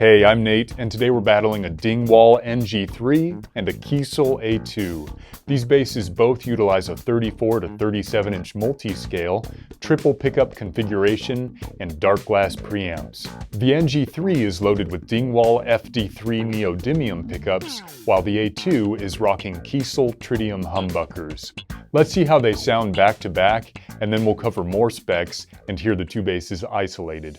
Hey, I'm Nate, and today we're battling a Dingwall NG3 and a Kiesel A2. These basses both utilize a 34 to 37-inch multi-scale, triple pickup configuration, and dark glass preamps. The NG3 is loaded with Dingwall FD3 neodymium pickups, while the A2 is rocking Kiesel tritium humbuckers. Let's see how they sound back to back, and then we'll cover more specs and hear the two basses isolated.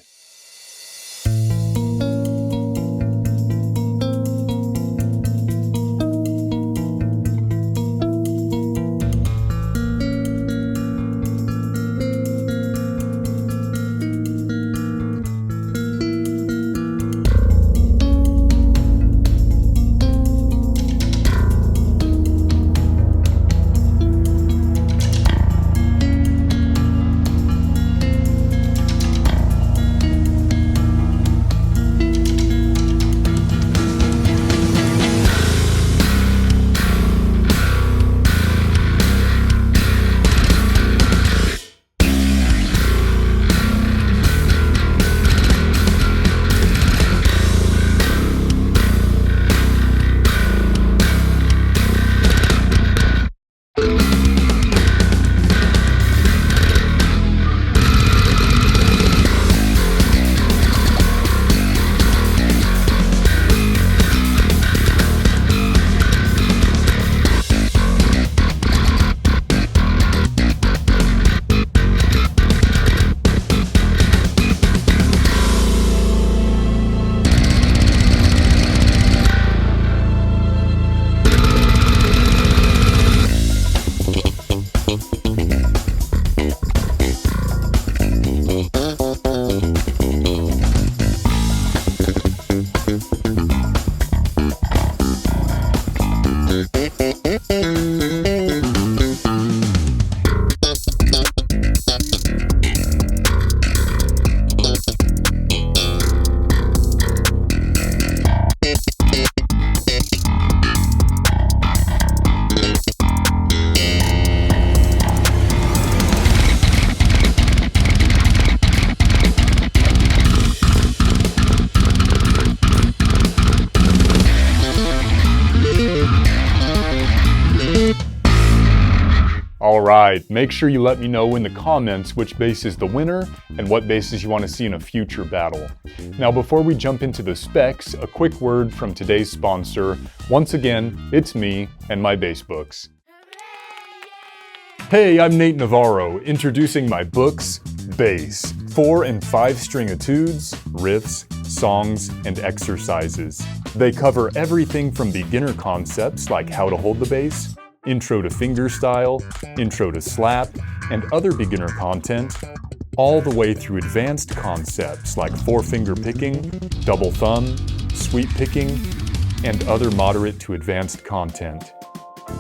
Alright, make sure you let me know in the comments which bass is the winner and what basses you want to see in a future battle. Now before we jump into the specs, a quick word from today's sponsor. Once again, it's me and my bass books. Hey, I'm Nate Navarro, introducing my books, Bass, 4 and 5 string etudes, riffs, songs, and exercises. They cover everything from beginner concepts like how to hold the bass, intro to fingerstyle, intro to slap, and other beginner content, all the way through advanced concepts like 4-finger picking, double thumb, sweep picking, and other moderate to advanced content.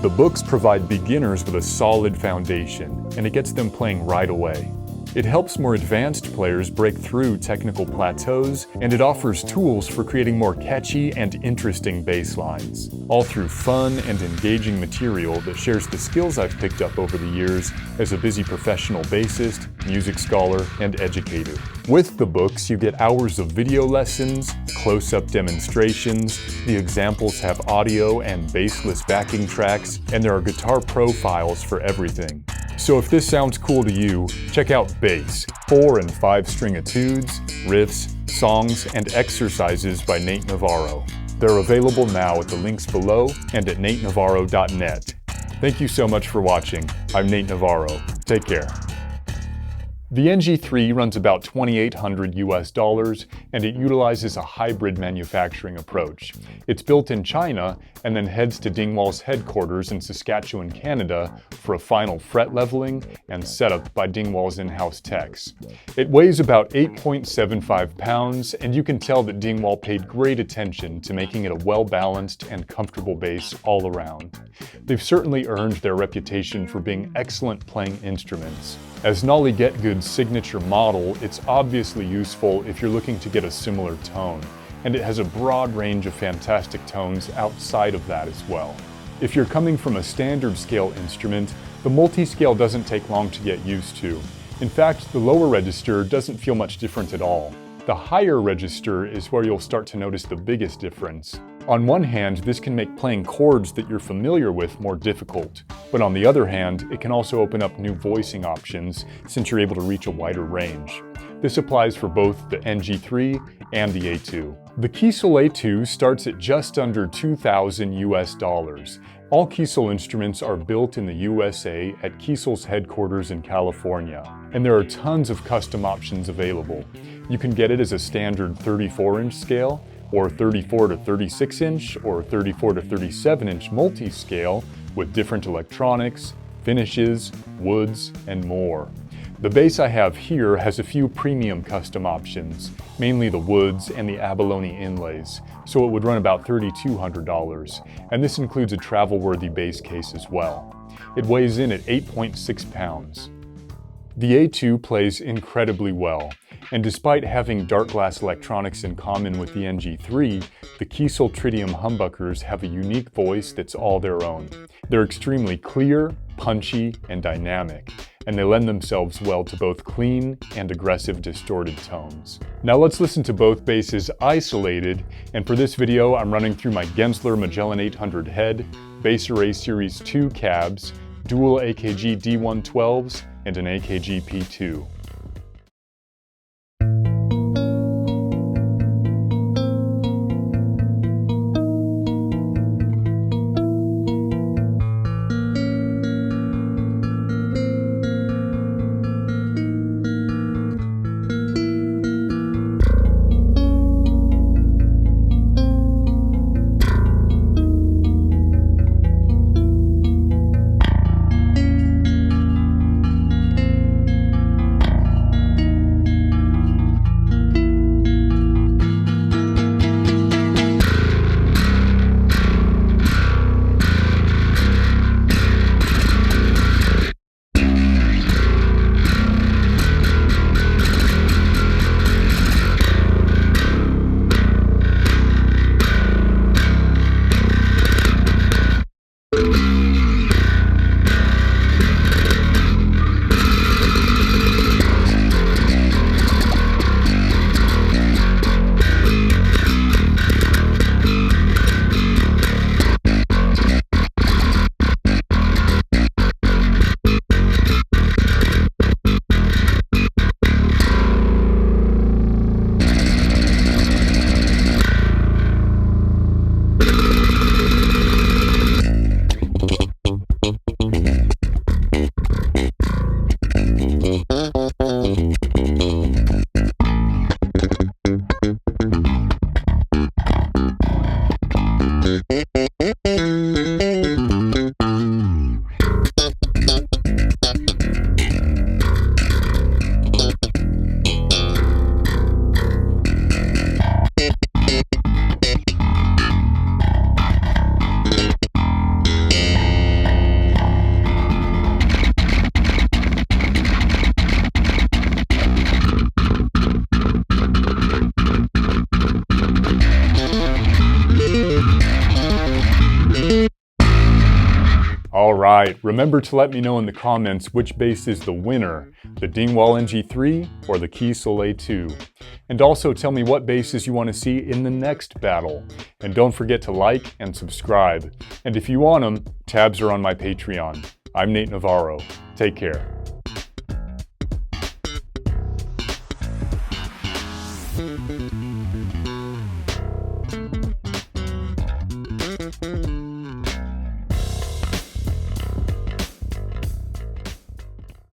The books provide beginners with a solid foundation, and it gets them playing right away. It helps more advanced players break through technical plateaus, and it offers tools for creating more catchy and interesting bass lines, all through fun and engaging material that shares the skills I've picked up over the years as a busy professional bassist, music scholar, and educator. With the books, you get hours of video lessons, close-up demonstrations, the examples have audio and bassless backing tracks, and there are guitar profiles for everything. So if this sounds cool to you, check out Bass, 4 and 5 string etudes, riffs, songs, and exercises by Nate Navarro. They're available now at the links below and at natenavarro.net. Thank you so much for watching. I'm Nate Navarro. Take care. The NG3 runs about $2,800 US, and it utilizes a hybrid manufacturing approach. It's built in China and then heads to Dingwall's headquarters in Saskatchewan, Canada for a final fret leveling and setup by Dingwall's in-house techs. It weighs about 8.75 pounds, and you can tell that Dingwall paid great attention to making it a well-balanced and comfortable bass all around. They've certainly earned their reputation for being excellent playing instruments. As Nolly Getgood's signature model, it's obviously useful if you're looking to get a similar tone, and it has a broad range of fantastic tones outside of that as well. If you're coming from a standard scale instrument, the multi-scale doesn't take long to get used to. In fact, the lower register doesn't feel much different at all. The higher register is where you'll start to notice the biggest difference. On one hand, this can make playing chords that you're familiar with more difficult, but on the other hand, it can also open up new voicing options since you're able to reach a wider range. This applies for both the NG3 and the A2. The Kiesel A2 starts at just under $2,000 US. All Kiesel instruments are built in the USA at Kiesel's headquarters in California, and there are tons of custom options available. You can get it as a standard 34-inch scale, or 34 to 36 inch, or 34 to 37 inch multi-scale with different electronics, finishes, woods, and more. The bass I have here has a few premium custom options, mainly the woods and the abalone inlays, so it would run about $3,200, and this includes a travel-worthy bass case as well. It weighs in at 8.6 pounds. The A2 plays incredibly well, and despite having dark glass electronics in common with the NG3, the Kiesel tritium humbuckers have a unique voice that's all their own. They're extremely clear, punchy, and dynamic, and they lend themselves well to both clean and aggressive distorted tones. Now let's listen to both basses isolated, and for this video I'm running through my Gensler Magellan 800 head, Bass Array Series 2 cabs, dual AKG D112s, and an AKG P2. Alright, remember to let me know in the comments which bass is the winner, the Dingwall NG3 or the Kiesel A2. And also tell me what basses you want to see in the next battle. And don't forget to like and subscribe. And if you want them, tabs are on my Patreon. I'm Nate Navarro. Take care.